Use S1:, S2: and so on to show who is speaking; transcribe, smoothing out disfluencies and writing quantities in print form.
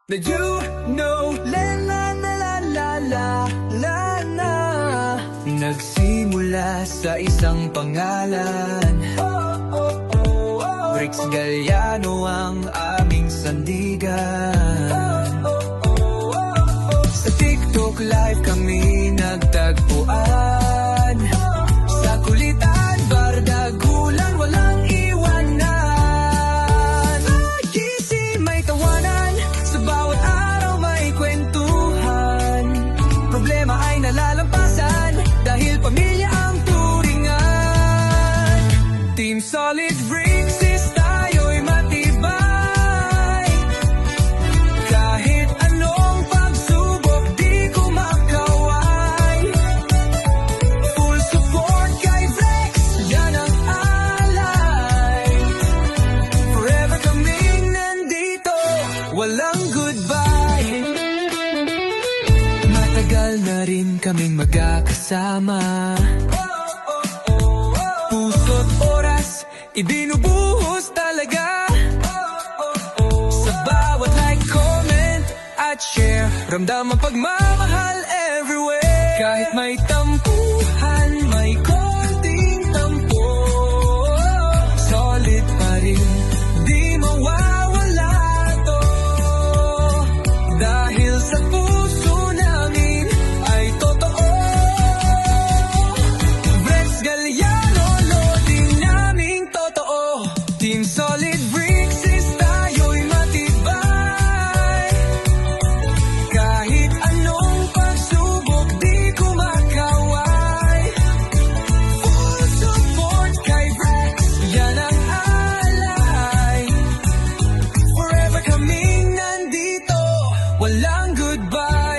S1: Did you know? La la la la la la la la. Nagsimula sa isang pangalan. Bricks Galliano ang aming sandigan. Sa TikTok live kami nagtagpuan. Sa kulitan, bardagulan, walang iwanan. Gising may tawanan, sa bawat araw may kwentuhan. Problema ay nalalampasan, dahil pamilya ang turingan. Team Solid Bricks is tayo'y matibay. Kahit anong pagsubok di kumakaway. Full support kay Flex, yan ang alay. Forever kaming nandito, walang goodbye. Matagal na rin kaming magkakasama. Puso't oras, ibinubuhos talaga. Sa bawat like, comment, at share, ramdam ang pagmamahal everywhere. Kahit may tampuhan, may konting tampo, solid pa rin, di mawawala to. Dahil sa puso namin ay totoo. Bricks Galliano, loading naming totoo. Team Solid Bricks is tayo'y matibay. Kahit anong pagsubok di kumakaway. Full support kay Bricks, yan ang alay. Forever kaming nandito, walang goodbye.